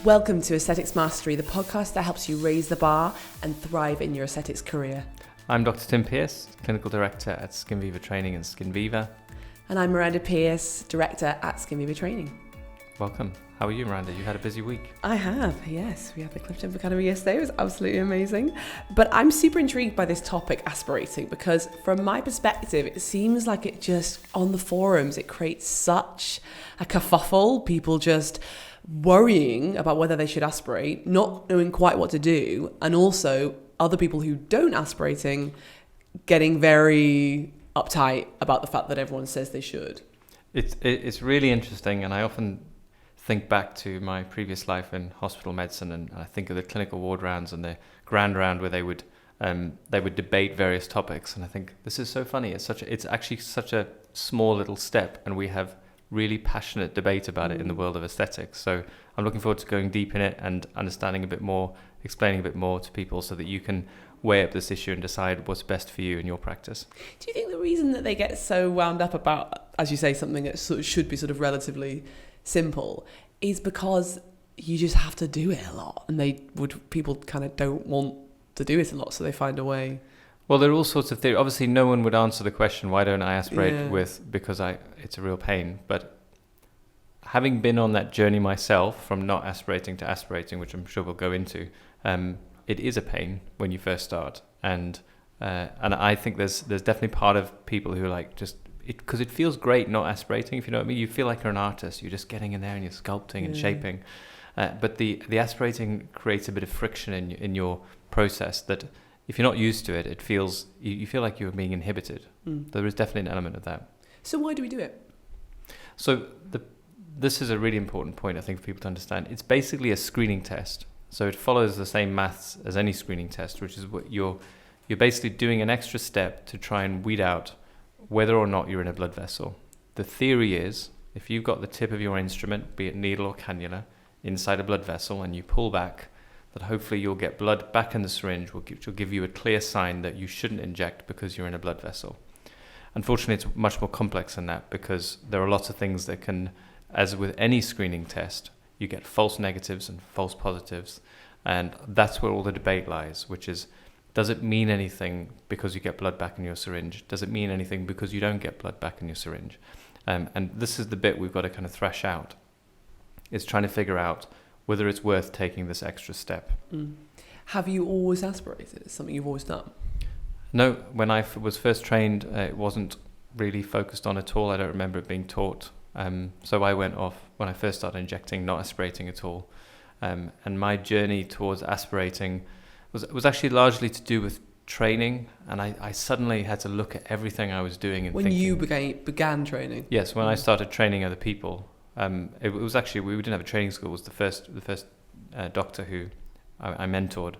Welcome to Aesthetics Mastery, the podcast that helps you raise the bar and thrive in your aesthetics career. I'm Dr. Tim Pearce, Clinical Director at Skin Viva Training and Skin Viva. And I'm Miranda Pearce, Director at Skin Viva Training. Welcome. How are you, Miranda? You had a busy week. I have, yes. We had the Clifton Academy yesterday. It was absolutely amazing. But I'm super intrigued by this topic, aspirating, because from my perspective, it seems like it just, on the forums, it creates such a kerfuffle. People just worrying about whether they should aspirate, not knowing quite what to do, and also other people who don't aspirating getting very uptight about the fact that everyone says they should. It's really interesting, and I often think back to my previous life in hospital medicine, and I think of the clinical ward rounds and the grand round where they would debate various topics, and I think this is so funny. It's actually such a small little step, and we have really passionate debate about it in the world of aesthetics. So I'm looking forward to going deep in it and understanding a bit more, explaining a bit more to people so that you can weigh up this issue and decide what's best for you in your practice. Do you think the reason that they get so wound up about, as you say, something that sort of should be sort of relatively simple is because you just have to do it a lot, and people kind of don't want to do it a lot, so they find a way? Well, there are all sorts of theories. Obviously, no one would answer the question, why don't I aspirate because it's a real pain. But having been on that journey myself, from not aspirating to aspirating, which I'm sure we'll go into, it is a pain when you first start. And I think there's definitely part of people who like because it feels great not aspirating, if you know what I mean. You feel like you're an artist. You're just getting in there and you're sculpting and shaping. But the aspirating creates a bit of friction in your process that, if you're not used to it, it feels you feel like you're being inhibited. There is definitely an element of that. So why do we do it? So this is a really important point, I think, for people to understand. It's basically a screening test. So it follows the same maths as any screening test, which is what you're basically doing an extra step to try and weed out whether or not you're in a blood vessel. The theory is, if you've got the tip of your instrument, be it needle or cannula, inside a blood vessel and you pull back, that hopefully you'll get blood back in the syringe, which will give you a clear sign that you shouldn't inject because you're in a blood vessel. Unfortunately, it's much more complex than that, because there are lots of things that can, as with any screening test, you get false negatives and false positives, and that's where all the debate lies, which is, does it mean anything because you get blood back in your syringe? Does it mean anything because you don't get blood back in your syringe? And this is the bit we've got to kind of thrash out. It's trying to figure out whether it's worth taking this extra step. Have you always aspirated? It's something you've always done? No, when I was first trained, it wasn't really focused on at all. I don't remember it being taught. So I went off, when I first started injecting, not aspirating at all. And my journey towards aspirating was actually largely to do with training. And I suddenly had to look at everything I was doing and thinking. When you began training? Yes, when I started training other people. It was actually, we didn't have a training school. It was the first doctor who I mentored.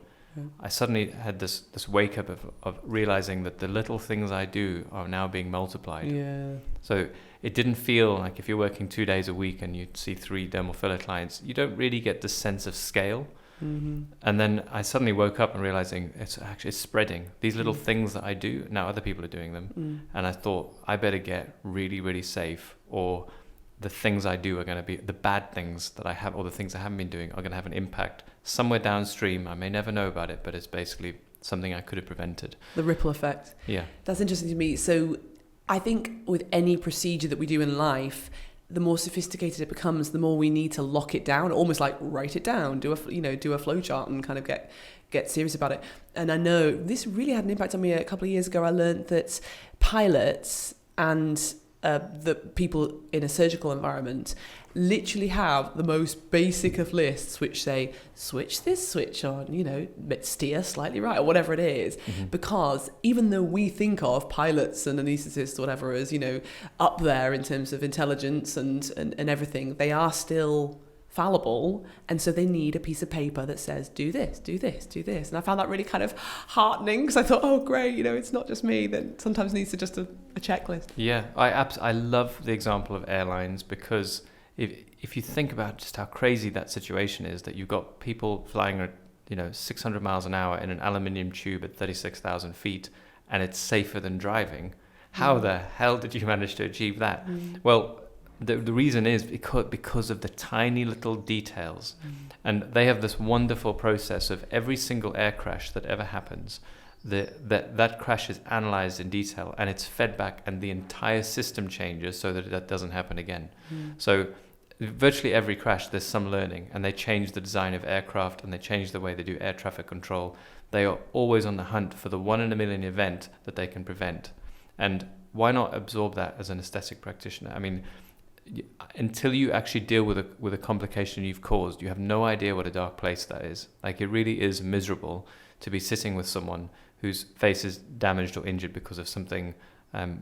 I suddenly had this wake up of realizing that the little things I do are now being multiplied. Yeah. So it didn't feel like, if you're working 2 days a week and you see 3 dermal filler clients, you don't really get the sense of scale. And then I suddenly woke up and realizing it's spreading. These little things that I do, now other people are doing them. And I thought, I better get really, really safe, or the things I do are going to be, the bad things that I have, or the things I haven't been doing, are going to have an impact somewhere downstream. I may never know about it, but it's basically something I could have prevented. The ripple effect. Yeah. That's interesting to me. So I think with any procedure that we do in life, the more sophisticated it becomes, the more we need to lock it down, almost like write it down, do a flow chart and kind of get serious about it. And I know this really had an impact on me a couple of years ago. I learned that pilots and the people in a surgical environment literally have the most basic of lists, which say, switch this switch on, steer slightly right, or whatever it is. Because even though we think of pilots and anaesthetists, whatever, as, up there in terms of intelligence and everything, they are still fallible, and so they need a piece of paper that says, do this, do this, do this. And I found that really kind of heartening, because I thought, oh great, it's not just me that sometimes needs to just a checklist. Yeah, I love the example of airlines, because if you think about just how crazy that situation is, that you've got people flying at 600 miles an hour in an aluminium tube at 36,000 feet, and it's safer than driving. How the hell did you manage to achieve that? Well, the reason is because of the tiny little details. And they have this wonderful process of every single air crash that ever happens, that crash is analyzed in detail and it's fed back, and the entire system changes so that doesn't happen again. So virtually every crash there's some learning, and they change the design of aircraft and they change the way they do air traffic control. They are always on the hunt for the 1 in a million event that they can prevent. And why not absorb that as an aesthetic practitioner? I mean, until you actually deal with a complication you've caused, you have no idea what a dark place that is. Like, it really is miserable to be sitting with someone whose face is damaged or injured because of something,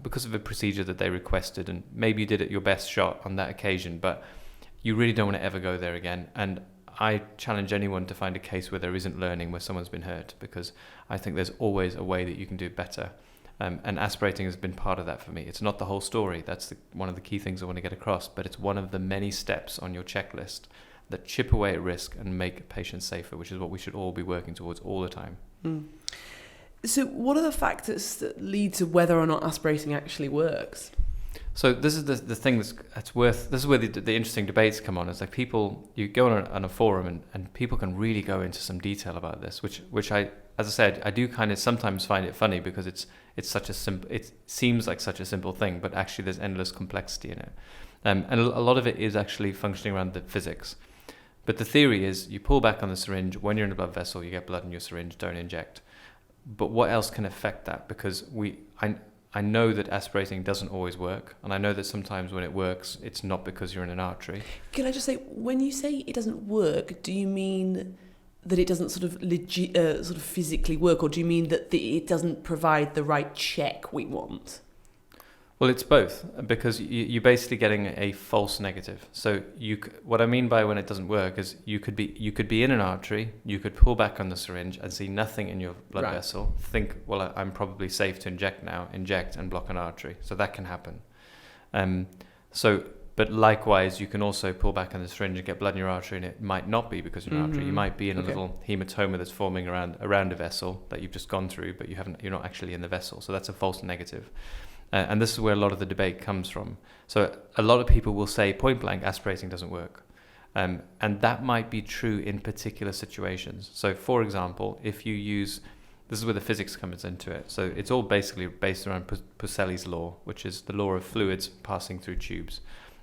because of a procedure that they requested, and maybe you did it your best shot on that occasion, but you really don't want to ever go there again. And I challenge anyone to find a case where there isn't learning, where someone's been hurt, because I think there's always a way that you can do better. And aspirating has been part of that for me. It's not the whole story. That's one of the key things I want to get across, but it's one of the many steps on your checklist that chip away at risk and make patients safer, which is what we should all be working towards all the time. So what are the factors that lead to whether or not aspirating actually works? So this is the thing that's worth, this is where the interesting debates come on. It's like people, you go on a forum and people can really go into some detail about this, which I, as I said, I do kind of sometimes find it funny, because it's such a simple, it seems like such a simple thing, but actually there's endless complexity in it. And a lot of it is actually functioning around the physics. But the theory is you pull back on the syringe, when you're in a blood vessel, you get blood in your syringe, don't inject. But what else can affect that? Because I know that aspirating doesn't always work, and I know that sometimes when it works, it's not because you're in an artery. Can I just say, when you say it doesn't work, do you mean that it doesn't sort of physically work, or do you mean that it doesn't provide the right check we want? Well, it's both, because you're basically getting a false negative. So what I mean by when it doesn't work is you could be in an artery, you could pull back on the syringe and see nothing in your blood vessel. Think, well, I'm probably safe to inject now, inject and block an artery. So that can happen. But likewise, you can also pull back on the syringe and get blood in your artery, and it might not be because you're an artery. You might be in a little hematoma that's forming around a vessel that you've just gone through, but you're not actually in the vessel. So that's a false negative. And this is where a lot of the debate comes from. So a lot of people will say point blank, aspirating doesn't work. And that might be true in particular situations. So for example, if you use, this is where the physics comes into it. So it's all basically based around Pucelli's law, which is the law of fluids passing through tubes.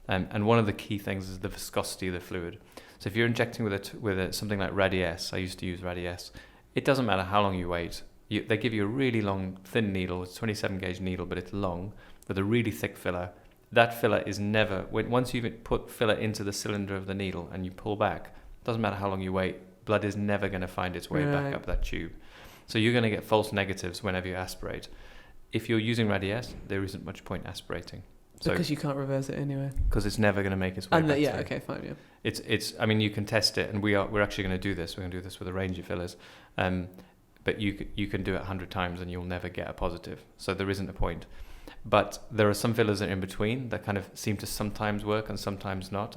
And one of the key things is the viscosity of the fluid. So if you're injecting with something like Radiesse, I used to use Radiesse, it doesn't matter how long you wait. They give you a really long, thin needle. It's 27 gauge needle, but it's long, with a really thick filler. That filler is never, once you've put filler into the cylinder of the needle and you pull back, doesn't matter how long you wait, blood is never going to find its way back up that tube. So you're going to get false negatives whenever you aspirate. If you're using Radiesse, there isn't much point aspirating. Because you can't reverse it anyway. Because it's never going to make its way back. Yeah, okay, fine, yeah. It's. I mean, you can test it, and we're actually going to do this. We're going to do this with a range of fillers. But you can do it 100 times and you'll never get a positive. So there isn't a point. But there are some fillers that are in between that kind of seem to sometimes work and sometimes not.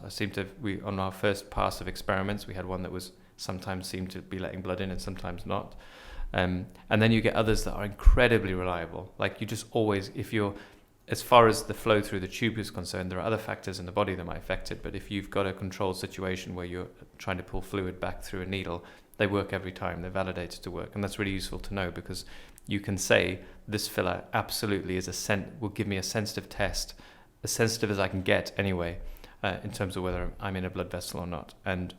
On our first pass of experiments, we had one that was sometimes seemed to be letting blood in and sometimes not. And then you get others that are incredibly reliable. Like you just always, as far as the flow through the tube is concerned, there are other factors in the body that might affect it. But if you've got a controlled situation where you're trying to pull fluid back through a needle, they work every time. They're validated to work. And that's really useful to know, because you can say this filler absolutely will give me a sensitive test, as sensitive as I can get anyway, in terms of whether I'm in a blood vessel or not. And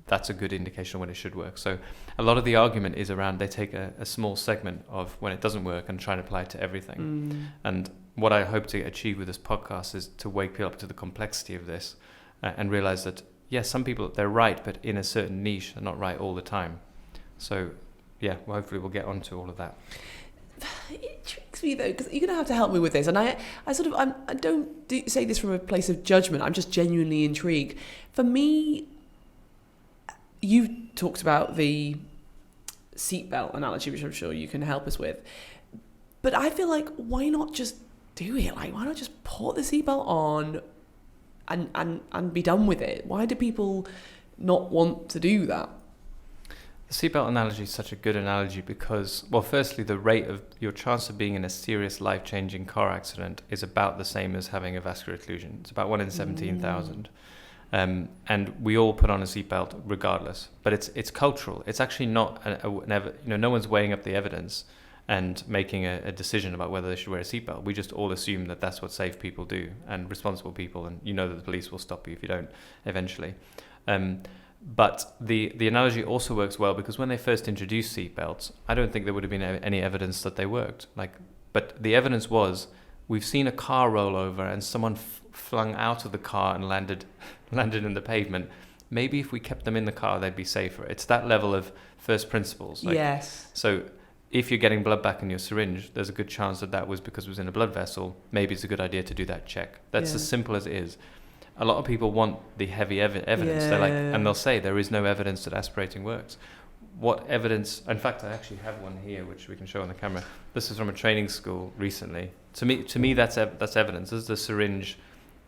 that's a good indication of when it should work. So a lot of the argument is around they take a small segment of when it doesn't work and try and apply it to everything. And what I hope to achieve with this podcast is to wake people up to the complexity of this and realize that yes, some people, they're right, but in a certain niche, they're not right all the time. So, yeah, well, hopefully we'll get onto all of that. It intrigues me, though, because you're going to have to help me with this. And I don't say this from a place of judgment. I'm just genuinely intrigued. For me, you talked about the seatbelt analogy, which I'm sure you can help us with. But I feel like, why not just do it? Like, why not just put the seatbelt on and be done with it? Why do people not want to do that? The seatbelt analogy is such a good analogy because, well, firstly, the rate of your chance of being in a serious life-changing car accident is about the same as having a vascular occlusion. It's about 1 in 17,000. And we all put on a seatbelt regardless. But it's cultural. It's actually not, no one's weighing up the evidence and making a decision about whether they should wear a seatbelt. We just all assume that that's what safe people do and responsible people, and that the police will stop you if you don't eventually. But the analogy also works well because when they first introduced seatbelts, I don't think there would have been any evidence that they worked. But the evidence was, we've seen a car roll over and someone flung out of the car and landed in the pavement. Maybe if we kept them in the car, they'd be safer. It's that level of first principles. Yes. So if you're getting blood back in your syringe, there's a good chance that was because it was in a blood vessel. Maybe it's a good idea to do that check. That's as simple as it is. A lot of people want the heavy evidence. And they'll say there is no evidence that aspirating works. What evidence? In fact, I actually have one here which we can show on the camera. This is from a training school recently. To me, that's evidence. This is the syringe.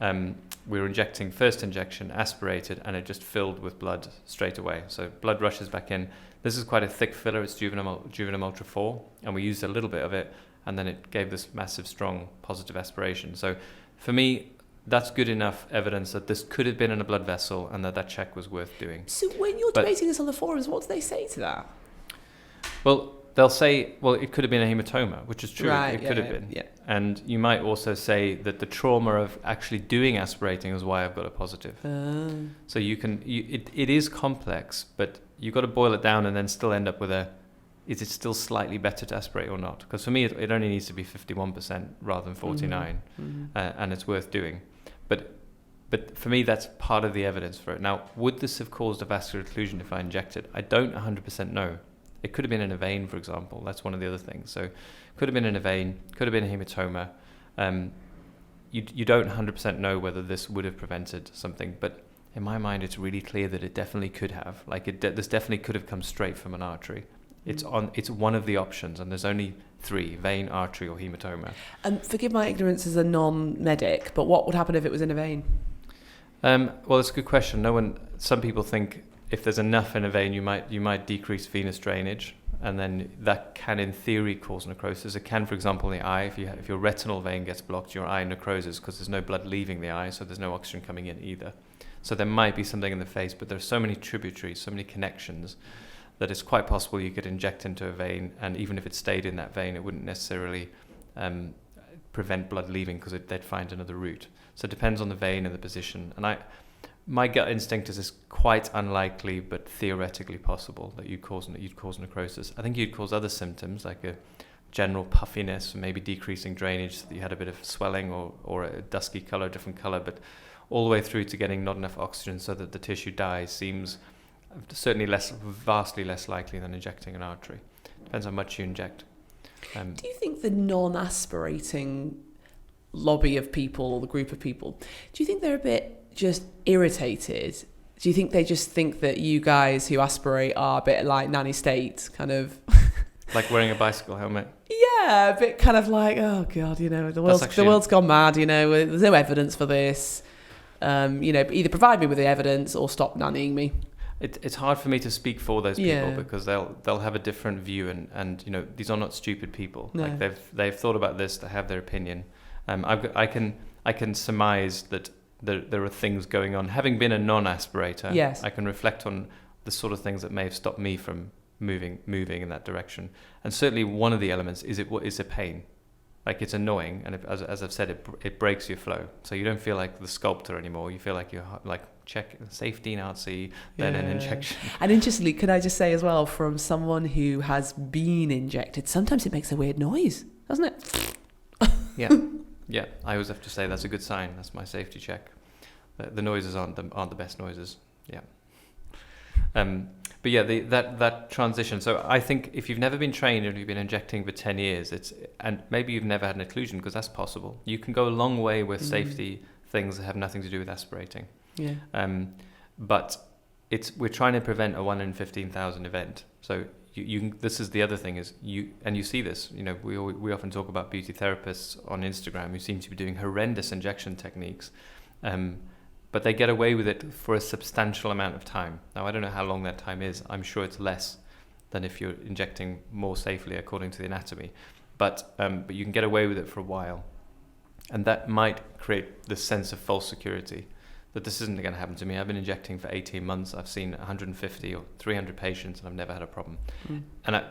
We were injecting, first injection, aspirated, and it just filled with blood straight away. So blood rushes back in. This is quite a thick filler. It's Juvenum Ultra 4, and we used a little bit of it, and then it gave this massive, strong, positive aspiration. So for me, that's good enough evidence that this could have been in a blood vessel and that check was worth doing. So when you're debating this on the forums, what do they say to that? Well, they'll say, it could have been a hematoma, which is true. Right, it could have been. Yeah. And you might also say that the trauma of actually doing aspirating is why I've got a positive. So it is complex, but you've got to boil it down and then still end up with is it still slightly better to aspirate or not? Because for me, it only needs to be 51% rather than 49%, and it's worth doing. But for me, that's part of the evidence for it. Now, would this have caused a vascular occlusion if I injected? I don't 100% know. It could have been in a vein, for example. That's one of the other things. So it could have been in a vein, could have been a hematoma. You don't 100% know whether this would have prevented something, but in my mind, it's really clear that it definitely could have. This definitely could have come straight from an artery. It's one of the options, and there's only 3: vein, artery, or hematoma. And forgive my ignorance as a non-medic, but what would happen if it was in a vein? Well, it's a good question. Some people think if there's enough in a vein, you might decrease venous drainage, and then that can, in theory, cause necrosis. It can, for example, in the eye, if your retinal vein gets blocked, your eye necroses because there's no blood leaving the eye, so there's no oxygen coming in either. So there might be something in the face, but there's so many tributaries, so many connections, that it's quite possible you could inject into a vein, and even if it stayed in that vein, it wouldn't necessarily prevent blood leaving because they'd find another route. So it depends on the vein and the position. And my gut instinct is it's quite unlikely, but theoretically possible that you'd cause necrosis. I think you'd cause other symptoms like a general puffiness, maybe decreasing drainage, so that you had a bit of swelling or a dusky color, different color, but all the way through to getting not enough oxygen so that the tissue dies seems certainly vastly less likely than injecting an artery. Depends how much you inject. Do you think the non-aspirating lobby of people, or the group of people, do you think they're a bit just irritated? Do you think they just think that you guys who aspirate are a bit like nanny state, kind of like wearing a bicycle helmet? Yeah, a bit kind of like, oh god, the world's gone mad, there's no evidence for this. Either provide me with the evidence or stop nannying me. It's hard for me to speak for those people because they'll have a different view, and these are not stupid people. No. Like they've thought about this, they have their opinion. I can surmise that there are things going on. Having been a non-aspirator, yes, I can reflect on the sort of things that may have stopped me from moving in that direction. And certainly one of the elements is a pain. Like, it's annoying, and as I've said, it breaks your flow. So you don't feel like the sculptor anymore. You feel like you're like check safety Nazi, then an injection. And interestingly, could I just say as well, from someone who has been injected, sometimes it makes a weird noise, doesn't it? Yeah. I always have to say that's a good sign. That's my safety check. The noises aren't the best noises. Yeah. But yeah, that transition. So I think if you've never been trained and you've been injecting for 10 years, and maybe you've never had an occlusion, because that's possible. You can go a long way with safety things that have nothing to do with aspirating. Yeah. But we're trying to prevent a 1 in 15,000 event. So this is the other thing is you see this. We often talk about beauty therapists on Instagram who seem to be doing horrendous injection techniques. But they get away with it for a substantial amount of time. Now, I don't know how long that time is. I'm sure it's less. than if you're injecting more safely according to the anatomy. But you can get away with it for a while. And that might create this sense of false security that this isn't going to happen to me. I've been injecting for 18 months. I've seen 150 or 300 patients and I've never had a problem. And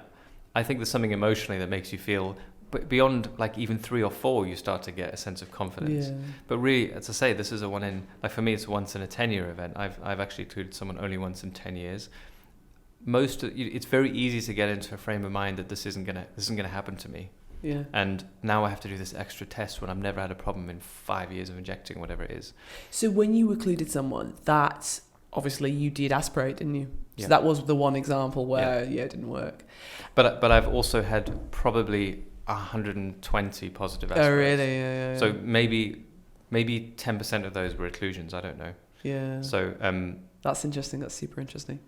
I think there's something emotionally that makes you feel, but beyond like even 3 or 4, you start to get a sense of confidence. Yeah. But really, as I say, this is for me, it's a once in a 10-year event. I've actually treated someone only once in 10 years. It's very easy to get into a frame of mind that this isn't gonna happen to me. Yeah. And now I have to do this extra test when I've never had a problem in 5 years of injecting, whatever it is. So when you occluded someone, that obviously you did aspirate, didn't you? So Yeah. that was the one example where it didn't work. But I've also had probably 120 positive aspirates. Oh really? Yeah. So maybe 10% of those were occlusions. I don't know. Yeah. So that's interesting. That's super interesting.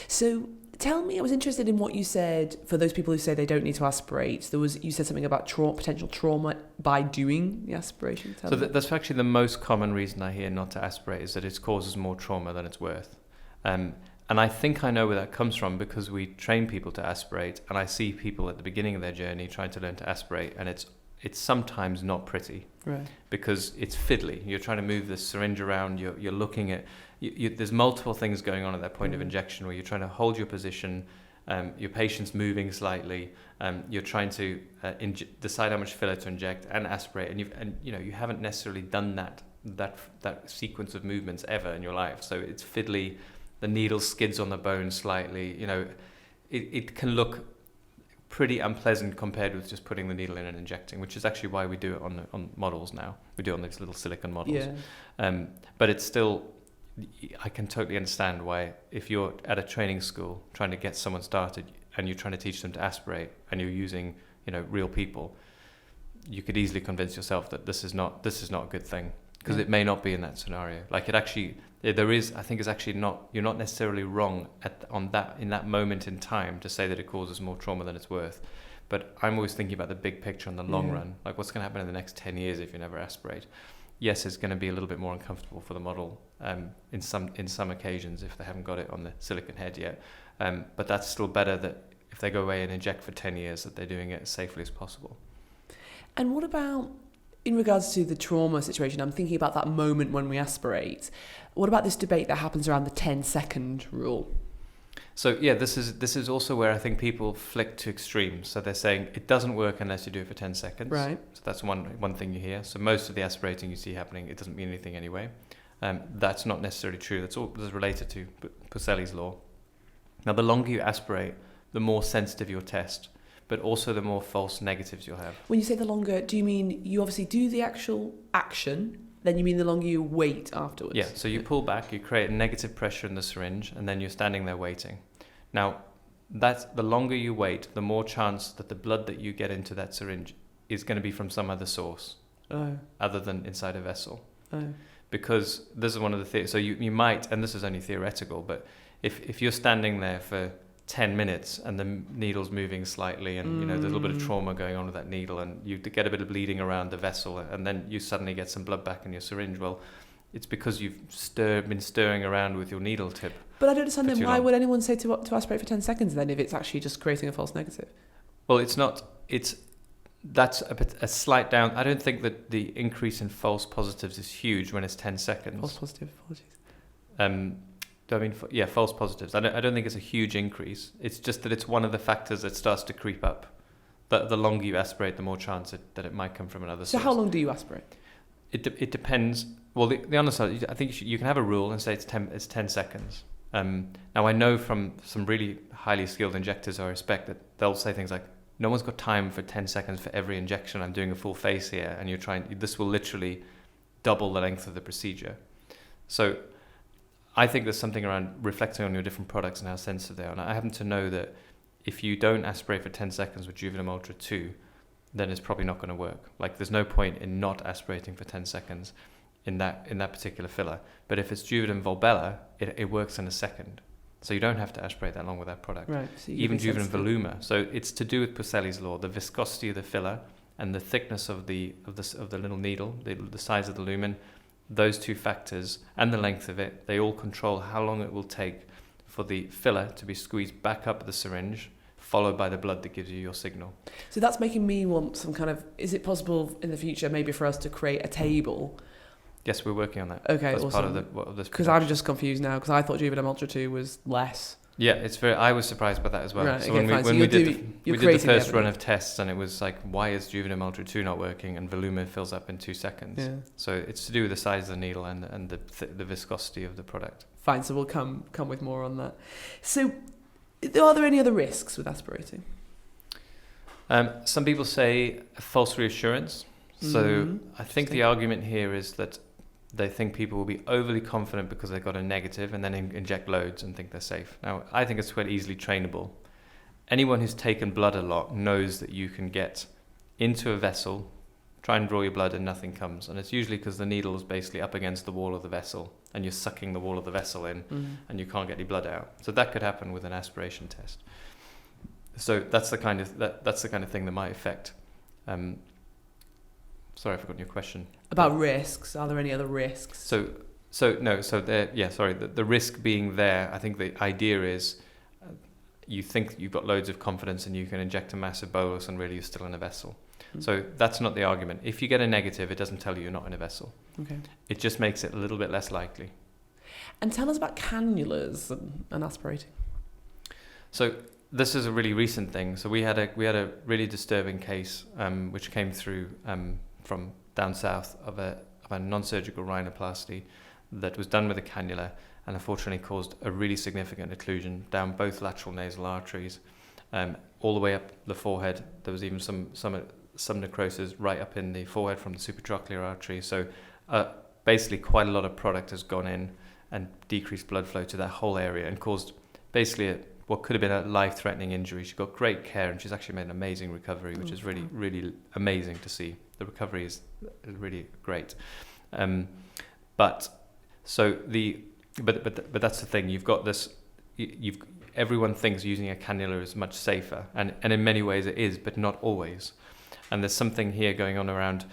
So tell me, I was interested in what you said for those people who say they don't need to aspirate. You said something about potential trauma by doing the aspiration. So that's actually the most common reason I hear not to aspirate, is that it causes more trauma than it's worth. And I think I know where that comes from, because we train people to aspirate, and I see people at the beginning of their journey trying to learn to aspirate, and it's sometimes not pretty, right? Because it's fiddly. You're trying to move the syringe around. You're looking at. There's multiple things going on at that point of injection, where you're trying to hold your position. Your patient's moving slightly. You're trying to decide how much filler to inject and aspirate, and you haven't necessarily done that sequence of movements ever in your life. So it's fiddly. The needle skids on the bone slightly. It can look pretty unpleasant compared with just putting the needle in and injecting, which is actually why we do it on models now. We do it on these little silicone models. Yeah. But it's still, I can totally understand why, if you're at a training school trying to get someone started and you're trying to teach them to aspirate and you're using, real people, you could easily convince yourself that this is not a good thing, because it may not be in that scenario. Like, it actually, there is, I think, is actually not, you're not necessarily wrong in that moment in time to say that it causes more trauma than it's worth. But I'm always thinking about the big picture in the long run. Like, what's going to happen in the next 10 years if you never aspirate? Yes, it's going to be a little bit more uncomfortable for the model in some occasions if they haven't got it on the silicone head yet. But that's still better that if they go away and inject for 10 years, that they're doing it as safely as possible. And what about, in regards to the trauma situation, I'm thinking about that moment when we aspirate. What about this debate that happens around the 10-second rule? So yeah, this is also where I think people flick to extremes. So they're saying it doesn't work unless you do it for 10 seconds. Right. So that's one thing you hear. So most of the aspirating you see happening, it doesn't mean anything anyway. That's not necessarily true. That's related to Pearce's law. Now, the longer you aspirate, the more sensitive your test, but also the more false negatives you'll have. When you say the longer, do you mean you obviously do the actual action, then you mean the longer you wait afterwards? Yeah, so you pull back, you create negative pressure in the syringe, and then you're standing there waiting. Now, that's the longer you wait, the more chance that the blood that you get into that syringe is going to be from some other source other than inside a vessel. Because this is one of the things. So you might, and this is only theoretical, but if you're standing there for 10 minutes and the needle's moving slightly and there's a little bit of trauma going on with that needle and you get a bit of bleeding around the vessel and then you suddenly get some blood back in your syringe, well, it's because you've been stirring around with your needle tip. But I don't understand then, why would anyone say to aspirate for 10 seconds then if it's actually just creating a false negative? Well, it's not. That's a slight down. I don't think that the increase in false positives is huge when it's 10 seconds. False positive, apologies. False positives. I don't think it's a huge increase. It's just that it's one of the factors that starts to creep up. The longer you aspirate, the more chance that it might come from another source. So how long do you aspirate? It depends. Well, the honest side, I think you can have a rule and say it's 10 seconds. Now, I know from some really highly skilled injectors I respect that they'll say things like, no one's got time for 10 seconds for every injection. I'm doing a full face here, and this will literally double the length of the procedure. So I think there's something around reflecting on your different products and how sensitive they are. And I happen to know that if you don't aspirate for 10 seconds with Juvenim Ultra 2, then it's probably not going to work. Like, there's no point in not aspirating for 10 seconds in that particular filler. But if it's Juvenim Volbella, it works in a second. So you don't have to aspirate that long with that product. Right. So even Juvenim Voluma. So it's to do with Pearce's law, the viscosity of the filler and the thickness of the little needle, the size of the lumen. Those two factors and the length of it, they all control how long it will take for the filler to be squeezed back up the syringe followed by the blood that gives you your signal. So that's making me want some kind of, is it possible in the future maybe for us to create a table? Yes, we're working on that. Okay, that's awesome. part of this. Because I'm just confused now, because I thought Juvederm Ultra 2 was less. Yeah, I was surprised by that as well. Right, so okay, when we did the first the run of tests, and it was like, why is Juvederm Ultra 2 not working? And Voluma fills up in 2 seconds. Yeah. So it's to do with the size of the needle and the viscosity of the product. Fine, so we'll come with more on that. So are there any other risks with aspirating? Some people say false reassurance. So I think the argument here is that they think people will be overly confident because they've got a negative and then inject loads and think they're safe. Now, I think it's quite easily trainable. Anyone who's taken blood a lot knows that you can get into a vessel, try and draw your blood and nothing comes. And it's usually because the needle is basically up against the wall of the vessel and you're sucking the wall of the vessel in and you can't get any blood out. So that could happen with an aspiration test. So that's the kind of thing that might affect. Sorry, I've forgotten your question. About risks. Are there any other risks? The risk being there, I think the idea is you think you've got loads of confidence and you can inject a massive bolus and really you're still in a vessel. So that's not the argument. If you get a negative, it doesn't tell you you're not in a vessel. Okay. It just makes it a little bit less likely. And tell us about cannulas and aspirating. So this is a really recent thing. So we had a really disturbing case which came through from down south of a non-surgical rhinoplasty that was done with a cannula and unfortunately caused a really significant occlusion down both lateral nasal arteries, all the way up the forehead. There was even some necrosis right up in the forehead from the supratrochlear artery. So basically quite a lot of product has gone in and decreased blood flow to that whole area and caused basically what could have been a life-threatening injury. She got great care and she's actually made an amazing recovery, which is really, really amazing to see. The recovery is really great. But that's the thing. You've got this. Everyone thinks using a cannula is much safer, and in many ways it is, but not always. And there's something here going on around.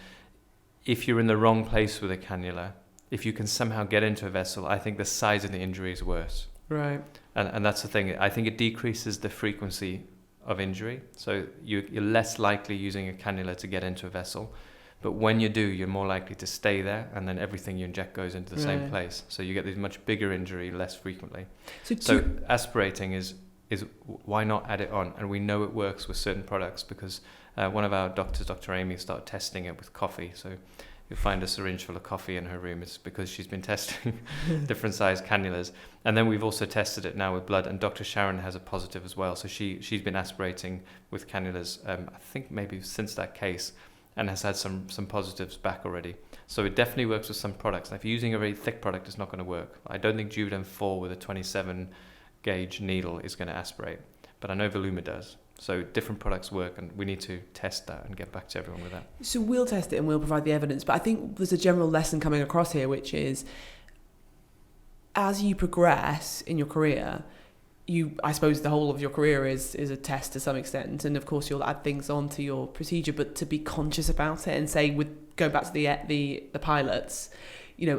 If you're in the wrong place with a cannula, if you can somehow get into a vessel, I think the size of the injury is worse. Right. And that's the thing. I think it decreases the frequency of injury. So you're less likely using a cannula to get into a vessel. But when you do, you're more likely to stay there, and then everything you inject goes into the same place. So you get this much bigger injury less frequently. So aspirating is why not add it on? And we know it works with certain products because one of our doctors, Dr. Amy, started testing it with coffee. So you'll find a syringe full of coffee in her room. It's because she's been testing different size cannulas. And then we've also tested it now with blood, and Dr. Sharon has a positive as well. So she's been aspirating with cannulas, I think maybe since that case, and has had some positives back already. So it definitely works with some products. And if you're using a very thick product, it's not going to work. I don't think Juvederm 4 with a 27 gauge needle is going to aspirate, but I know Voluma does. So different products work, and we need to test that and get back to everyone with that. So we'll test it and we'll provide the evidence. But I think there's a general lesson coming across here, which is as you progress in your career, I suppose the whole of your career is a test to some extent, and of course you'll add things onto your procedure, but to be conscious about it and say, with going back to the pilots,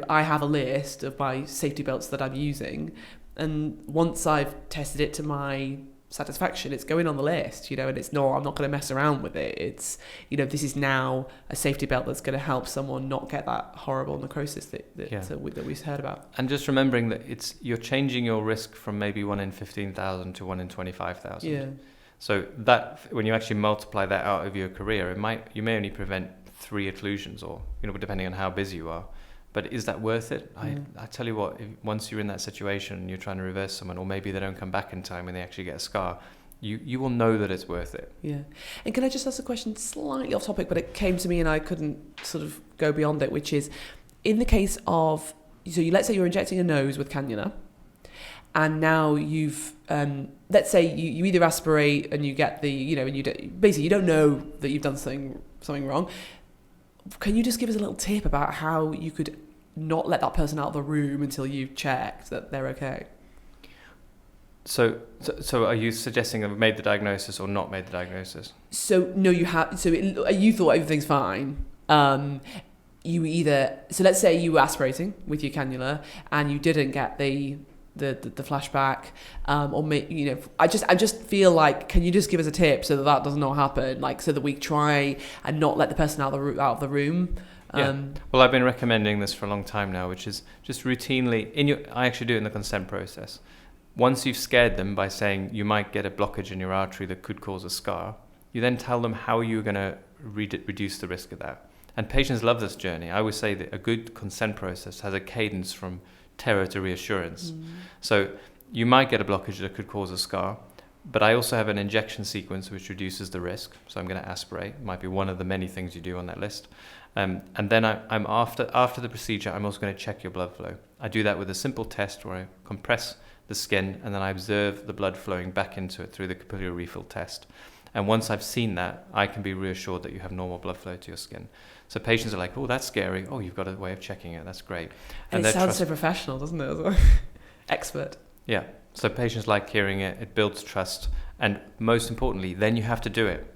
I have a list of my safety belts that I'm using, and once I've tested it to my satisfaction, it's going on the list, and I'm not going to mess around with it. It's, this is now a safety belt that's going to help someone not get that horrible necrosis that we've heard about. And just remembering that you're changing your risk from maybe 1 in 15,000 to 1 in 25,000. Yeah. So that when you actually multiply that out of your career, you may only prevent 3 occlusions, or depending on how busy you are. But is that worth it? I tell you what, once you're in that situation and you're trying to reverse someone, or maybe they don't come back in time and they actually get a scar, you will know that it's worth it. Yeah. And can I just ask a question slightly off topic, but it came to me and I couldn't sort of go beyond it, which is, in the case of, let's say you're injecting a nose with cannula, and now you've, let's say you either aspirate and you get the, and you don't know that you've done something wrong. Can you just give us a little tip about how you could not let that person out of the room until you've checked that they're okay? So are you suggesting I've made the diagnosis or not made the diagnosis? So no, you have. So you thought everything's fine. Let's say you were aspirating with your cannula and you didn't get the the flashback, I just feel like, can you just give us a tip so that does not happen, like so that we try and not let the person out of the room. Well, I've been recommending this for a long time now, which is just routinely I actually do it in the consent process. Once you've scared them by saying you might get a blockage in your artery that could cause a scar, you then tell them how you're going to reduce the risk of that. And patients love this journey. I always say that a good consent process has a cadence from terror to reassurance. So you might get a blockage that could cause a scar, but I also have an injection sequence which reduces the risk. So I'm going to aspirate. It might be one of the many things you do on that list. And then I'm after the procedure, I'm also going to check your blood flow. I do that with a simple test where I compress the skin and then I observe the blood flowing back into it through the capillary refill test. And once I've seen that, I can be reassured that you have normal blood flow to your skin. So patients are like, oh, that's scary. Oh, you've got a way of checking it. That's great. And it sounds so professional, doesn't it? Expert. Yeah. So patients like hearing it. It builds trust. And most importantly, then you have to do it.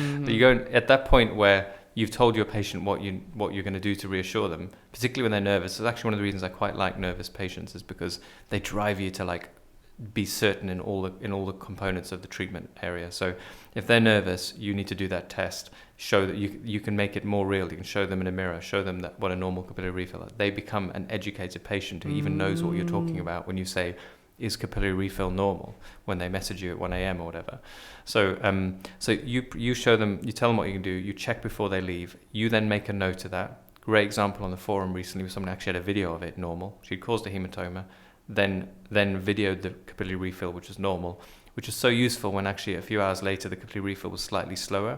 You go at that point where you've told your patient what you're going to do to reassure them, particularly when they're nervous. It's actually one of the reasons I quite like nervous patients, is because they drive you to like be certain in all the components of the treatment area. So if they're nervous, you need to do that test, show that you can make it more real. You can show them in a mirror, show them that what a normal capillary refill is. They become an educated patient who even knows what you're talking about when you say, is capillary refill normal, when they message you at 1 a.m. or whatever. So you show them, you tell them what you can do, you check before they leave, you then make a note of that. Great example on the forum recently where someone actually had a video of it normal. She'd caused a hematoma, then videoed the capillary refill, which is normal, which is so useful when actually a few hours later the capillary refill was slightly slower,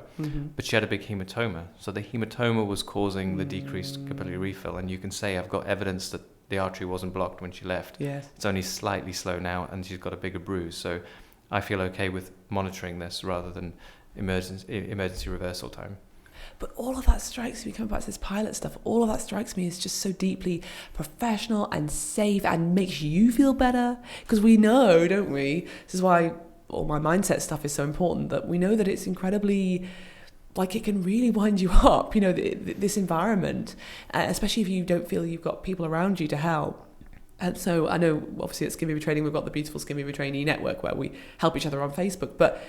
but she had a big hematoma. So the hematoma was causing the decreased capillary refill, and you can say, I've got evidence that the artery wasn't blocked when she left. Yes. It's only slightly slow now, and she's got a bigger bruise. So I feel okay with monitoring this rather than emergency reversal time. But all of that strikes me, coming back to this pilot stuff, all of that strikes me as just so deeply professional and safe and makes you feel better. Because we know, don't we? This is why all my mindset stuff is so important, that we know that it's incredibly, like, it can really wind you up, this environment, especially if you don't feel you've got people around you to help. And so I know, obviously, at Skin Beaver Training, we've got the beautiful Skin Beaver Trainee Network where we help each other on Facebook. But,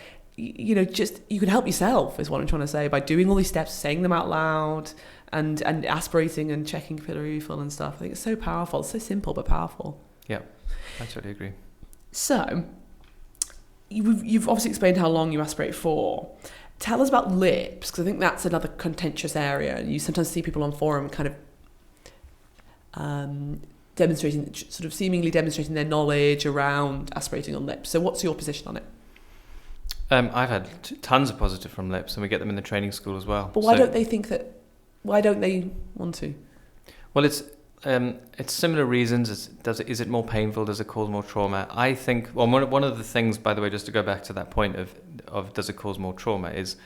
just you can help yourself is what I'm trying to say, by doing all these steps, saying them out loud, and aspirating and checking capillary refill and stuff. I think it's so powerful. It's so simple but powerful. Yeah, I totally agree. So you've obviously explained how long you aspirate for. Tell us about lips, because I think that's another contentious area. And you sometimes see people on forum kind of seemingly demonstrating their knowledge around aspirating on lips. So what's your position on it? I've had tons of positive from lips, and we get them in the training school as well. But why don't they want to? Well, it's similar reasons. Is it more painful? Does it cause more trauma? I think, well, one of the things, by the way, just to go back to that point of does it cause more trauma, is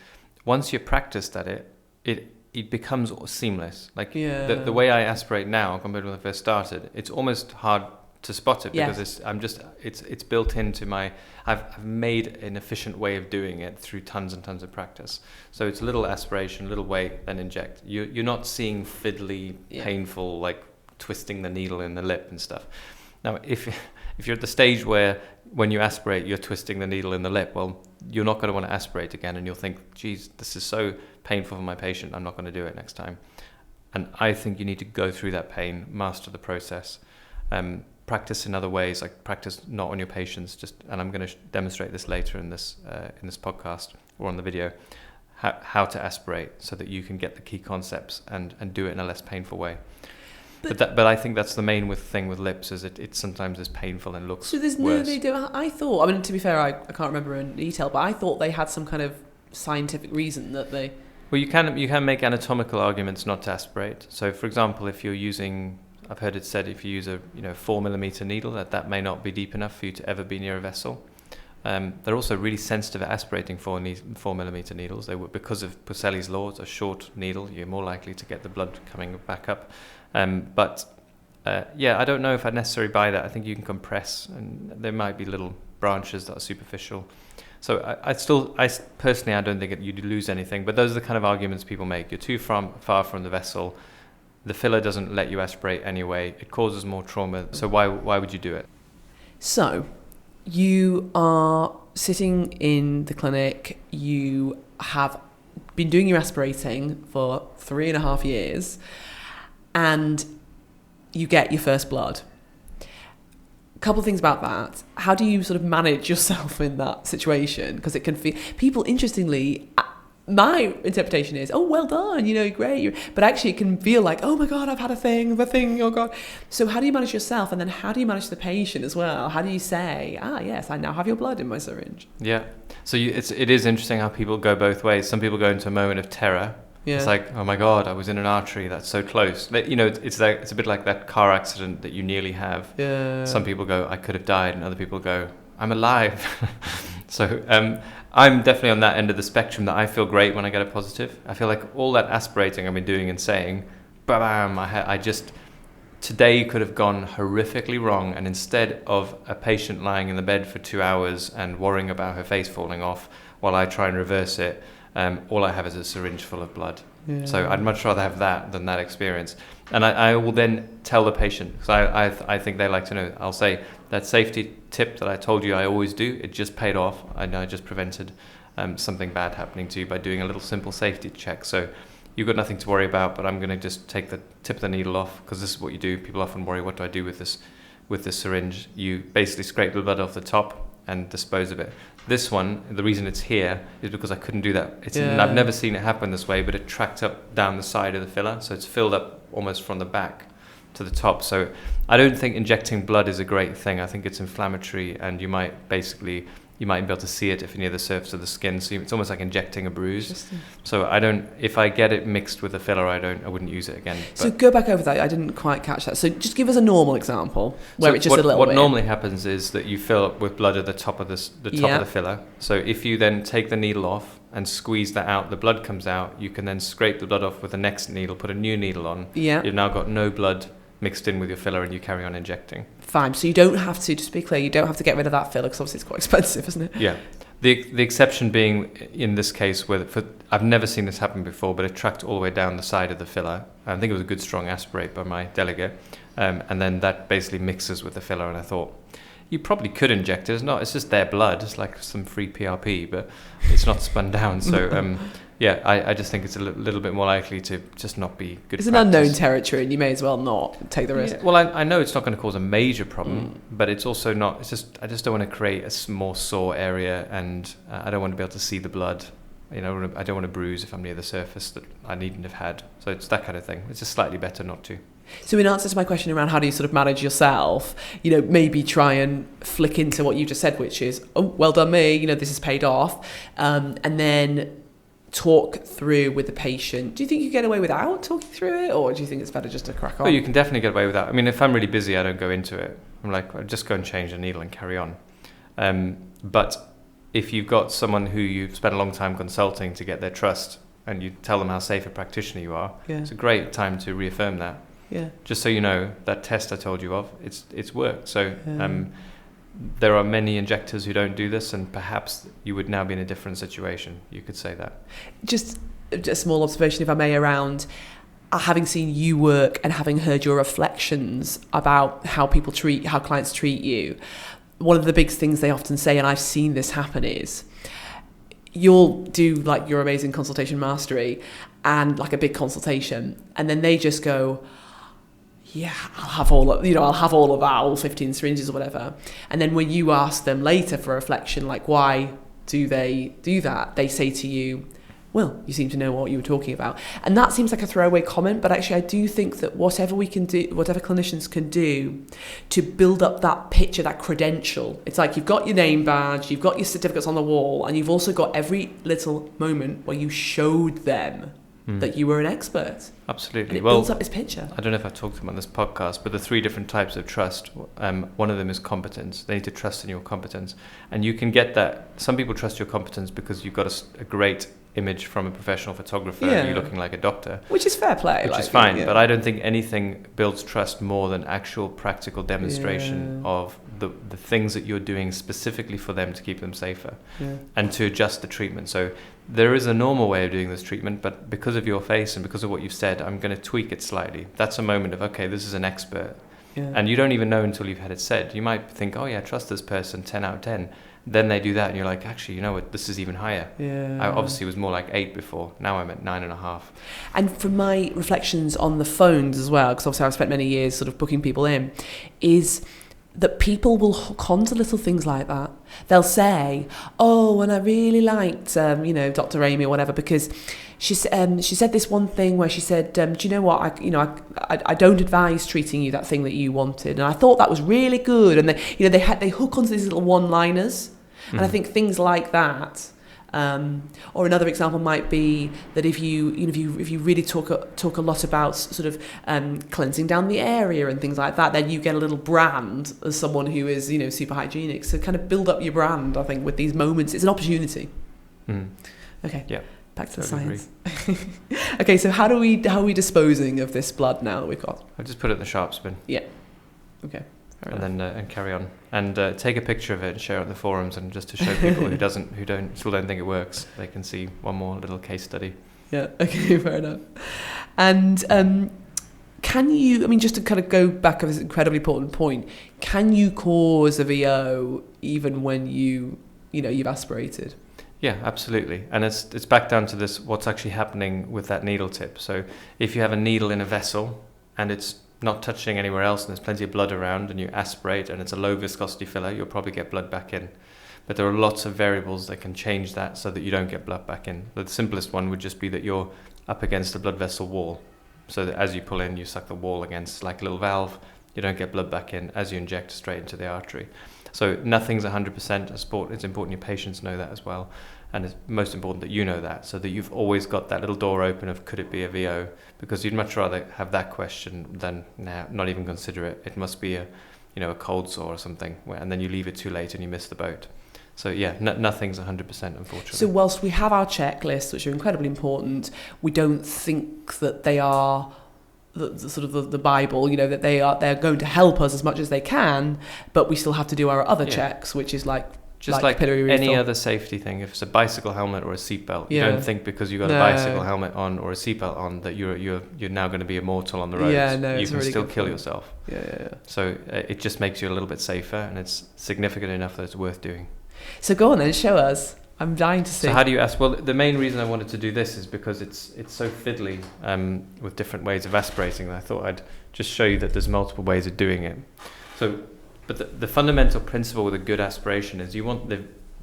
once you're practiced at it, it becomes seamless. Like the way I aspirate now compared to when I first started, it's almost hard to spot it because it's built into my. I've made an efficient way of doing it through tons and tons of practice. So it's a little aspiration, little weight, then inject. You're not seeing fiddly, painful, like twisting the needle in the lip and stuff. Now, if you're at the stage where when you aspirate, you're twisting the needle in the lip, well, you're not going to want to aspirate again, and you'll think, geez, this is so painful for my patient, I'm not going to do it next time. And I think you need to go through that pain, master the process, practice in other ways, like practice not on your patients, and I'm going to demonstrate this later in this podcast or on the video, how to aspirate so that you can get the key concepts and do it in a less painful way. But I think that's the main thing with lips, is it sometimes is painful and looks. So there's worse. They do. I thought. I mean, to be fair, I can't remember in detail, but I thought they had some kind of scientific reason that they. Well, you can make anatomical arguments not to aspirate. So, for example, if you're using, I've heard it said, if you use a 4mm needle, that may not be deep enough for you to ever be near a vessel. They're also really sensitive at aspirating 4mm needles. Because of Pucelli's law, it's a short needle. You're more likely to get the blood coming back up. I don't know if I'd necessarily buy that. I think you can compress, and there might be little branches that are superficial. So I personally, I don't think you'd lose anything. But those are the kind of arguments people make. You're too far from the vessel. The filler doesn't let you aspirate anyway. It causes more trauma. So why would you do it? So, you are sitting in the clinic, you have been doing your aspirating for 3.5 years, and you get your first blood. A couple of things about that. How do you sort of manage yourself in that situation? Because it can feel, people, interestingly, my interpretation is, oh, well done, great. But actually it can feel like, oh my God, I've had a thing, oh God. So how do you manage yourself? And then how do you manage the patient as well? How do you say, yes, I now have your blood in my syringe? Yeah. So it is interesting how people go both ways. Some people go into a moment of terror. Yeah. It's like, oh my God, I was in an artery, that's so close. It's a bit like that car accident that you nearly have. Yeah. Some people go, I could have died, and other people go, I'm alive. So I'm definitely on that end of the spectrum that I feel great when I get a positive. I feel like all that aspirating I've been doing and saying, bam, today could have gone horrifically wrong, and instead of a patient lying in the bed for 2 hours and worrying about her face falling off while I try and reverse it, all I have is a syringe full of blood. Yeah. So I'd much rather have that than that experience. And I will then tell the patient, because I think they like to know. I'll say, that safety tip that I told you I always do, it just paid off. I know I just prevented something bad happening to you by doing a little simple safety check. So you've got nothing to worry about, but I'm going to just take the tip of the needle off, because this is what you do. People often worry, what do I do with this syringe? You basically scrape the blood off the top and dispose of it. This one, the reason it's here is because I couldn't do that. I've never seen it happen this way, but it tracked up down the side of the filler, so it's filled up almost from the back to the top. So I don't think injecting blood is a great thing. I think it's inflammatory, and you might be able to see it if you're near the surface of the skin. So it's almost like injecting a bruise. So if I get it mixed with a filler, I wouldn't use it again. So go back over that. I didn't quite catch that. So just give us a normal example where it's just a little bit. What normally happens is that you fill up with blood at the top of of the filler. So if you then take the needle off and squeeze that out, the blood comes out. You can then scrape the blood off with the next needle, put a new needle on. Yeah. You've now got no blood mixed in with your filler, and you carry on injecting. Fine. So you don't have to, just to be clear, you don't have to get rid of that filler, because obviously it's quite expensive, isn't it? Yeah. The exception being in this case, I've never seen this happen before, but it tracked all the way down the side of the filler. I think it was a good strong aspirate by my delegate, and then that basically mixes with the filler. And I thought, you probably could inject it. It's just their blood. It's like some free PRP, but it's not spun down. So I just think it's a little bit more likely to just not be good. It's an unknown territory, and you may as well not take the risk. Yeah. Well, I know it's not going to cause a major problem, but it's also not. I just don't want to create a more sore area, and I don't want to be able to see the blood. I don't want to bruise if I'm near the surface that I needn't have had. So it's that kind of thing. It's just slightly better not to. So in answer to my question around how do you sort of manage yourself, maybe try and flick into what you just said, which is, oh, well done me, this has paid off, and then talk through with the patient. Do you think you get away without talking through it, or do you think it's better just to crack on? Oh, you can definitely get away without. I mean, if I'm really busy, I don't go into it. I'm like, I'll just go and change the needle and carry on. But if you've got someone who you've spent a long time consulting to get their trust, and you tell them how safe a practitioner you are, it's a great time to reaffirm that. Yeah. Just so you know, that test I told you of, it's worked. So there are many injectors who don't do this, and perhaps you would now be in a different situation. You could say that. Just a small observation, if I may, around having seen you work and having heard your reflections about how clients treat you. One of the big things they often say, and I've seen this happen, is you'll do like your amazing consultation mastery and like a big consultation, and then they just go, yeah, I'll have all of that, all 15 syringes or whatever. And then when you ask them later for a reflection, like, why do they do that? They say to you, well, you seem to know what you were talking about. And that seems like a throwaway comment, but actually I do think that whatever we can do, whatever clinicians can do to build up that picture, that credential, it's like you've got your name badge, you've got your certificates on the wall, and you've also got every little moment where you showed them that you were an expert. Absolutely. And it builds up this picture. I don't know if I've talked to them on this podcast, but the 3 different types of trust, one of them is competence. They need to trust in your competence. And you can get that. Some people trust your competence because you've got a great image from a professional photographer and you're looking like a doctor. Which is fair play. Which is fine. Yeah. But I don't think anything builds trust more than actual practical demonstration of the things that you're doing specifically for them to keep them safer and to adjust the treatment. So there is a normal way of doing this treatment, but because of your face and because of what you've said, I'm going to tweak it slightly. That's a moment of, okay, this is an expert. Yeah. And you don't even know until you've had it said. You might think, oh yeah, trust this person, 10 out of 10. Then they do that and you're like, actually, you know what, this is even higher. Yeah. I obviously was more like 8 before. Now I'm at 9.5. And from my reflections on the phones as well, because obviously I've spent many years sort of booking people in, is that people will hook on to little things like that. They'll say, oh, and I really liked, Dr. Amy or whatever, because she said this one thing where she said, do you know what, I don't advise treating you that thing that you wanted. And I thought that was really good. And they hook onto these little one-liners. And I think things like that, or another example might be that if you really talk a lot about sort of cleansing down the area and things like that, then you get a little brand as someone who is super hygienic. So kind of build up your brand. I think with these moments, it's an opportunity. Okay. Yeah. Back to the science. Okay, so how are we disposing of this blood now that we've got? I'll just put it in the sharps bin. Yeah. Okay. And then and carry on and take a picture of it and share it on the forums, and just to show people who still don't think it works, they can see one more little case study. Yeah. Okay. Fair enough. And can you? I mean, just to kind of go back on this incredibly important point, can you cause a VO even when you've aspirated? Yeah, absolutely. And it's back down to this: what's actually happening with that needle tip. So if you have a needle in a vessel and it's not touching anywhere else and there's plenty of blood around, and you aspirate and it's a low viscosity filler, you'll probably get blood back in. But there are lots of variables that can change that so that you don't get blood back in. The simplest one would just be that you're up against a blood vessel wall, so that as you pull in, you suck the wall against like a little valve. You don't get blood back in as you inject straight into the artery. So nothing's 100% a sport. It's important your patients know that as well. And it's most important that you know that, so that you've always got that little door open of could it be a VO, because you'd much rather have that question than not even consider it. It must be a cold sore or something, and then you leave it too late and you miss the boat. So yeah, nothing's 100%, unfortunately. So whilst we have our checklists, which are incredibly important, we don't think that they are the Bible, that they're going to help us as much as they can, but we still have to do our other checks, which is like any other safety thing. If it's a bicycle helmet or a seatbelt, you don't think because you've got a bicycle helmet on or a seatbelt on that you're now going to be immortal on the roads. Yeah, no, you it's can really still kill yourself. Yeah. So it just makes you a little bit safer, and it's significant enough that it's worth doing. So go on then, show us. I'm dying to see. So how do you ask? Well, the main reason I wanted to do this is because it's so fiddly with different ways of aspirating. I thought I'd just show you that there's multiple ways of doing it. But the fundamental principle with a good aspiration is you want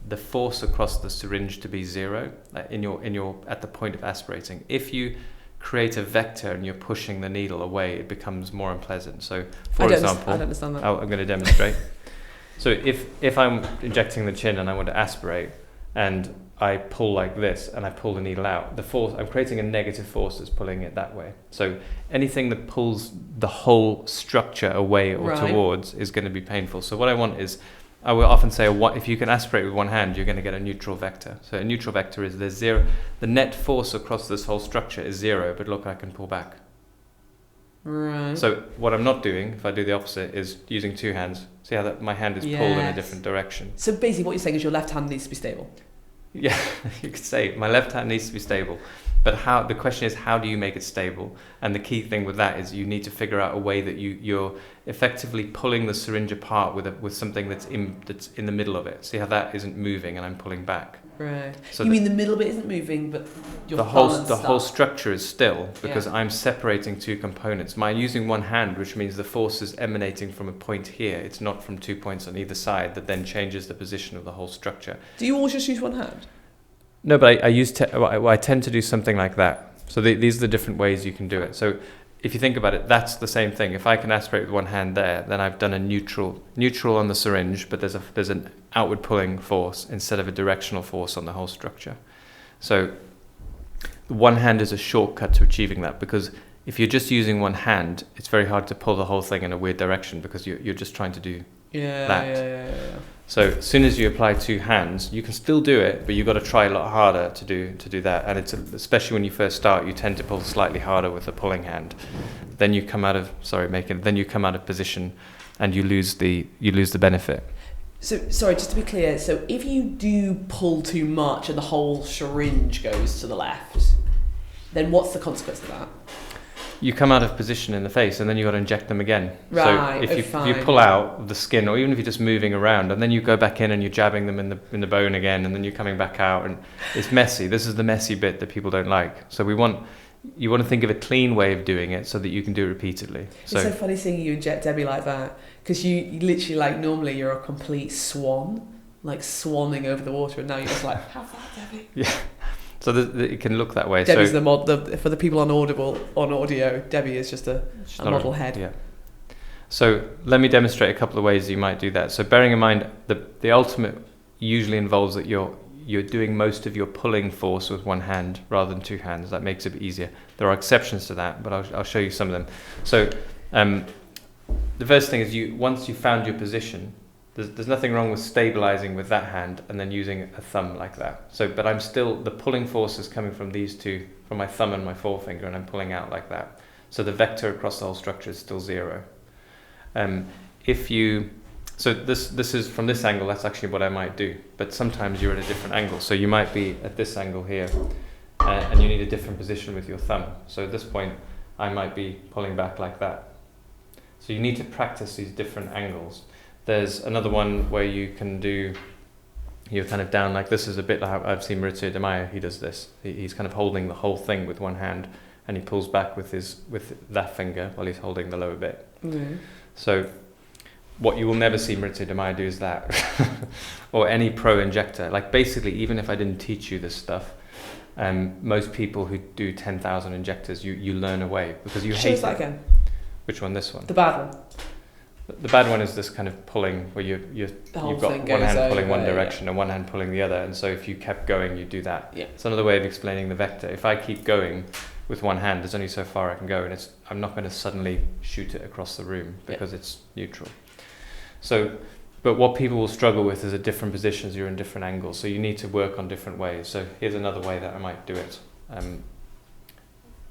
the force across the syringe to be zero in your at the point of aspirating. If you create a vector and you're pushing the needle away, it becomes more unpleasant. So, for example, I don't understand that. I'm going to demonstrate. So if I'm injecting the chin and I want to aspirate, and I pull like this and I pull the needle out, the force, I'm creating a negative force that's pulling it that way. So anything that pulls the whole structure away or towards is going to be painful. So what I want is, I will often say, if you can aspirate with one hand, you're going to get a neutral vector. So a neutral vector is there's zero. The net force across this whole structure is zero, but look, I can pull back. Right. So what I'm not doing, if I do the opposite, is using two hands. See how my hand is pulled in a different direction. So basically what you're saying is your left hand needs to be stable. Yeah, you could say my left hand needs to be stable. But the question is, how do you make it stable? And the key thing with that is you need to figure out a way that you're effectively pulling the syringe apart with something that's in the middle of it. See how that isn't moving and I'm pulling back. Right. So you mean the middle bit isn't moving, but the whole structure is still, because I'm separating two components. I'm using one hand, which means the force is emanating from a point here. It's not from 2 points on either side that then changes the position of the whole structure. Do you always just use one hand? No, but I tend to do something like that. So these are the different ways you can do it. So if you think about it, that's the same thing. If I can aspirate with one hand there, then I've done a neutral on the syringe, but there's an outward pulling force instead of a directional force on the whole structure. So one hand is a shortcut to achieving that, because if you're just using one hand, it's very hard to pull the whole thing in a weird direction because you're just trying to do that. Yeah. So as soon as you apply two hands, you can still do it, but you've got to try a lot harder to do that. And it's especially when you first start, you tend to pull slightly harder with the pulling hand. Then you come out of position, and you lose the benefit. So sorry, just to be clear. So if you do pull too much and the whole syringe goes to the left, then what's the consequence of that? you come out of position in the face, and then you got to inject them again. Right. So if you pull out of the skin, or even if you're just moving around, and then you go back in and you're jabbing them in the bone again, and then you're coming back out, and it's messy. This is the messy bit that people don't like. So you want to think of a clean way of doing it so that you can do it repeatedly. It's so funny seeing you inject Debbie like that, because you literally, like, normally you're a complete swan, like swanning over the water, and now you're just like, have that, Debbie. Yeah. So it can look that way. Debbie's for the people on audio, Debbie is just a model head. Yeah. So let me demonstrate a couple of ways you might do that. So bearing in mind the ultimate usually involves that you're doing most of your pulling force with one hand rather than two hands. That makes it easier. There are exceptions to that, but I'll show you some of them. So the first thing is once you've found your position, there's nothing wrong with stabilizing with that hand and then using a thumb like that. So, but the pulling force is coming from these two, from my thumb and my forefinger, and I'm pulling out like that. So the vector across the whole structure is still 0. So this is from this angle, that's actually what I might do. But sometimes you're at a different angle. So you might be at this angle here, and you need a different position with your thumb. So at this point, I might be pulling back like that. So you need to practice these different angles. There's another one where you can do, you're kind of down like this, is a bit like I've seen Maurizio De Maia, he does this. He's kind of holding the whole thing with one hand, and he pulls back with that finger while he's holding the lower bit. Mm-hmm. So what you will never see Maurizio De Maia do is that, or any pro injector. Like basically, even if I didn't teach you this stuff, most people who do 10,000 injectors, you learn away because you hate it. That again. Which one? This one. The bad one. The bad one is this kind of pulling where you've got one hand pulling one direction and one hand pulling the other, and so if you kept going, you do that. Yeah. It's another way of explaining the vector. If I keep going with one hand, there's only so far I can go, and I'm not going to suddenly shoot it across the room because it's neutral. So, but what people will struggle with is at different positions, you're in different angles, so you need to work on different ways. So here's another way that I might do it. I'll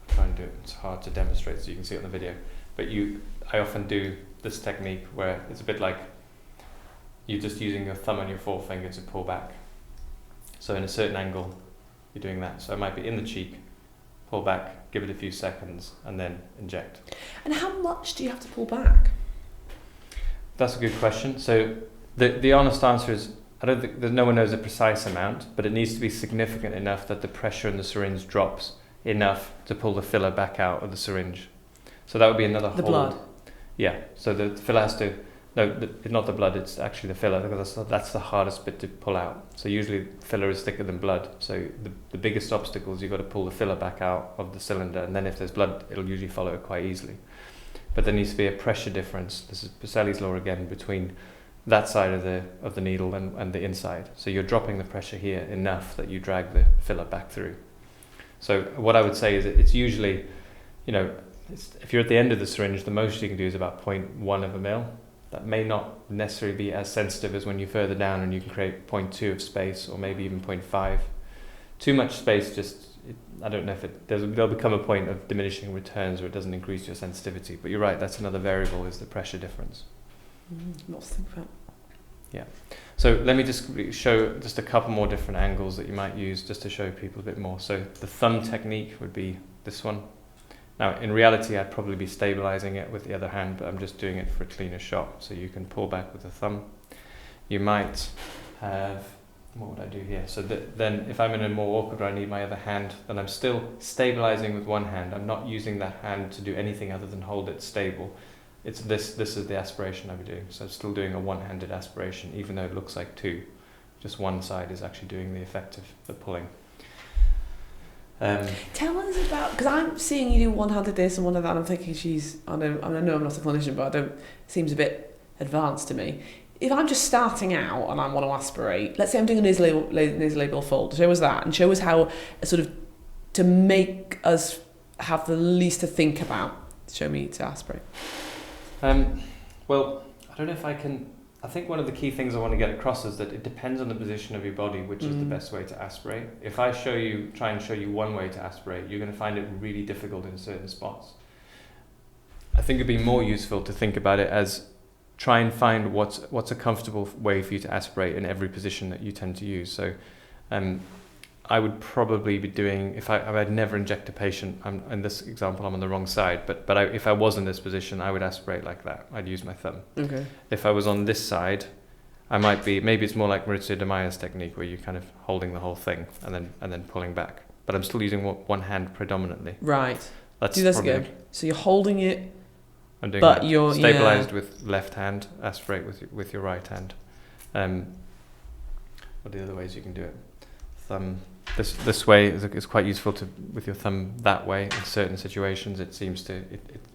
try and do it. It's hard to demonstrate so you can see it on the video, but I often do this technique where it's a bit like you're just using your thumb and your forefinger to pull back. So in a certain angle, you're doing that. So it might be in the cheek, pull back, give it a few seconds, and then inject. And how much do you have to pull back? That's a good question. So the honest answer is, I don't think no one knows a precise amount, but it needs to be significant enough that the pressure in the syringe drops enough to pull the filler back out of the syringe. So that would be another hold. The blood. Yeah, so the filler has to, not the blood, it's actually the filler, because that's the hardest bit to pull out. So usually filler is thicker than blood, so the biggest obstacle is you've got to pull the filler back out of the cylinder, and then if there's blood, it'll usually follow it quite easily. But there needs to be a pressure difference, this is Pacelli's law again, between that side of the needle and the inside. So you're dropping the pressure here enough that you drag the filler back through. So what I would say is that it's usually, if you're at the end of the syringe, the most you can do is about 0.1 of a mil. That may not necessarily be as sensitive as when you're further down and you can create 0.2 of space, or maybe even 0.5. Too much space I don't know if there'll become a point of diminishing returns where it doesn't increase your sensitivity. But you're right, that's another variable, is the pressure difference. Lots to think about. Yeah. So let me just show just a couple more different angles that you might use just to show people a bit more. So the thumb technique would be this one. Now, in reality, I'd probably be stabilizing it with the other hand, but I'm just doing it for a cleaner shot. So you can pull back with the thumb. You might have, what would I do here? So then if I'm in a more awkward where I need my other hand, then I'm still stabilizing with one hand. I'm not using that hand to do anything other than hold it stable. It's this is the aspiration I'll be doing. So I'm still doing a one-handed aspiration, even though it looks like two. Just one side is actually doing the effect of the pulling. Tell us about, because I'm seeing you do one-handed this and one of that, and I'm thinking I know I'm not a clinician, but it seems a bit advanced to me. If I'm just starting out and I want to aspirate, let's say I'm doing a nasolabial fold, show us that, and show us how sort of to make us have the least to think about. Show me to aspirate. Well, I don't know if I can. I think one of the key things I want to get across is that it depends on the position of your body, which is the best way to aspirate. If I try and show you one way to aspirate, you're going to find it really difficult in certain spots. I think it'd be more useful to think about it as try and find what's a comfortable way for you to aspirate in every position that you tend to use. So I would probably be doing, if I'd never inject a patient, in this example I'm on the wrong side, but if I was in this position, I would aspirate like that. I'd use my thumb. Okay. If I was on this side, I might be, maybe it's more like Maurizio De Maia's technique where you're kind of holding the whole thing and then pulling back. But I'm still using one hand predominantly. Right. That's do this probably, again. So you're holding it, I'm doing but that. you're Stabilized with left hand, aspirate with your right hand. What are the other ways you can do it? Thumb. This way is quite useful with your thumb that way. In certain situations, it seems to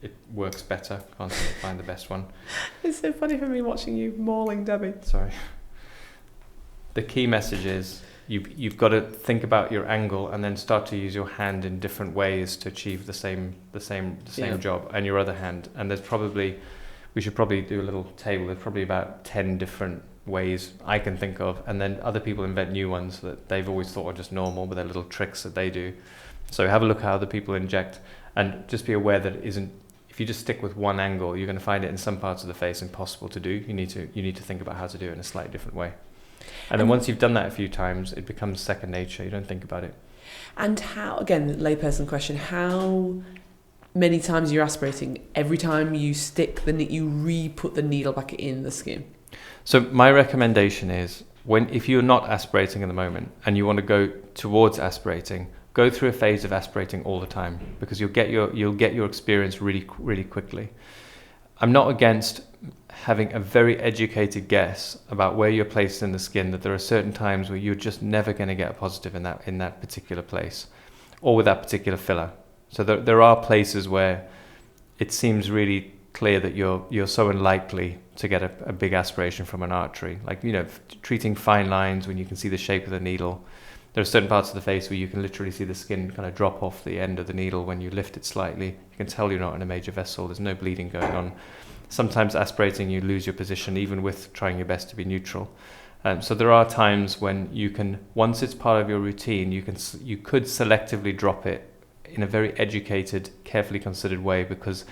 it works better. Can't seem to find the best one. It's so funny for me watching you mauling Debbie. Sorry. The key message is you've got to think about your angle and then start to use your hand in different ways to achieve the same job, and your other hand. And we should probably do a little table. There's probably about 10 different ways I can think of, and then other people invent new ones that they've always thought are just normal, but they're little tricks that they do. So have a look how other people inject, and just be aware that it isn't. If you just stick with one angle, you're going to find it in some parts of the face impossible to do. You need to think about how to do it in a slightly different way. And then once you've done that a few times, it becomes second nature. You don't think about it. And how, again, layperson question, how many times you're aspirating? Every time you you re-put the needle back in the skin? So my recommendation is if you're not aspirating at the moment and you want to go towards aspirating, go through a phase of aspirating all the time, because you'll get your experience really, really quickly. I'm not against having a very educated guess about where you're placed in the skin, that there are certain times where you're just never going to get a positive in that particular place or with that particular filler. So there are places where it seems really clear that you're so unlikely to get a big aspiration from an artery, like treating fine lines when you can see the shape of the needle. There are certain parts of the face where you can literally see the skin kind of drop off the end of the needle when you lift it slightly. You can tell you're not in a major vessel. There's no bleeding going on. Sometimes aspirating, you lose your position even with trying your best to be neutral. So there are times when you can, once it's part of your routine, you could selectively drop it in a very educated, carefully considered way, because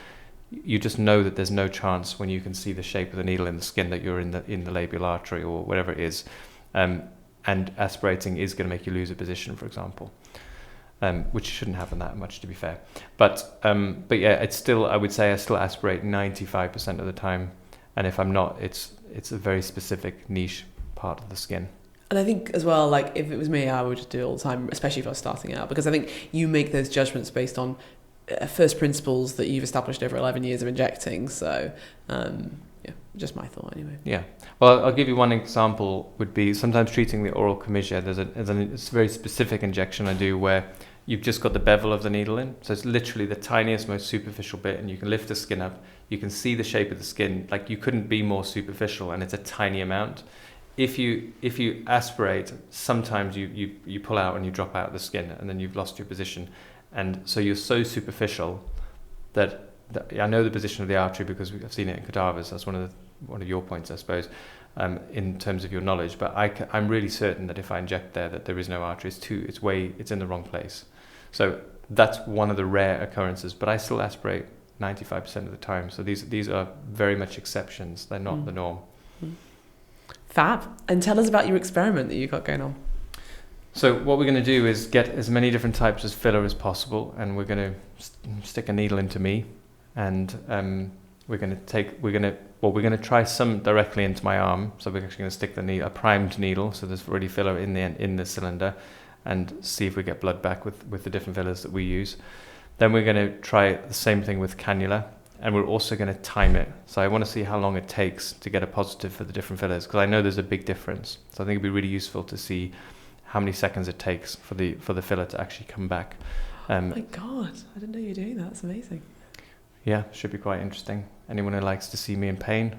you just know that there's no chance when you can see the shape of the needle in the skin that you're in the labial artery or whatever it is. And aspirating is going to make you lose a position, for example, which shouldn't happen that much, to be fair. But yeah, I would say I still aspirate 95% of the time. And if I'm not, it's a very specific niche part of the skin. And I think as well, like if it was me, I would just do it all the time, especially if I was starting out, because I think you make those judgments based on first principles that you've established over 11 years of injecting. So yeah, just my thought anyway. Yeah. Well, I'll give you one example. Would be sometimes treating the oral commissure. It's a very specific injection I do where you've just got the bevel of the needle in. So it's literally the tiniest, most superficial bit, and you can lift the skin up. You can see the shape of the skin. Like, you couldn't be more superficial, and it's a tiny amount. If you aspirate, sometimes you pull out and you drop out the skin, and then you've lost your position. And so you're so superficial that I know the position of the artery because I've seen it in cadavers. That's one of your points, I suppose, in terms of your knowledge. But I'm really certain that if I inject there, that there is no artery. It's in the wrong place. So that's one of the rare occurrences. But I still aspirate 95% of the time. So these are very much exceptions. They're not the norm. Fab. And tell us about your experiment that you got going on. So what we're going to do is get as many different types of filler as possible, and we're going to stick a needle into me, and we're going to try some directly into my arm. So we're actually going to stick a primed needle, so there's already filler in the cylinder, and see if we get blood back with the different fillers that we use. Then we're going to try the same thing with cannula, and we're also going to time it. So I want to see how long it takes to get a positive for the different fillers, because I know there's a big difference. So I think it'd be really useful to see how many seconds it takes for the filler to actually come back. Oh my God, I didn't know you were doing that. That's amazing. Yeah, should be quite interesting. Anyone who likes to see me in pain.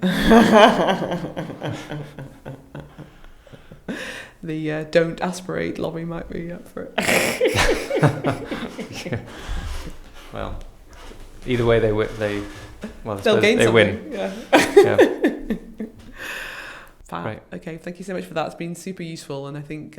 The don't aspirate lobby might be up for it. Yeah. Well, either way they they'll gain they something. win. Yeah. Yeah. Fab. Right. Okay, thank you so much for that. It's been super useful, and I think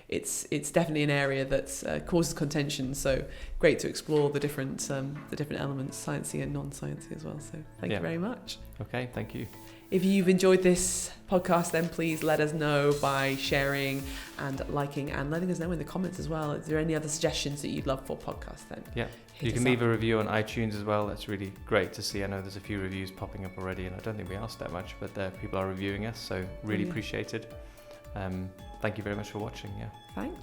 it's definitely an area that causes contention. So great to explore the different elements, sciencey and non-sciencey as well. So thank you very much. Okay, thank you. If you've enjoyed this podcast, then please let us know by sharing and liking, and letting us know in the comments as well. Is there any other suggestions that you'd love for podcasts then? Yeah, you can leave a review on iTunes as well. That's really great to see. I know there's a few reviews popping up already, and I don't think we asked that much, but people are reviewing us, so really appreciated. Thank you very much for watching. Yeah. Thanks.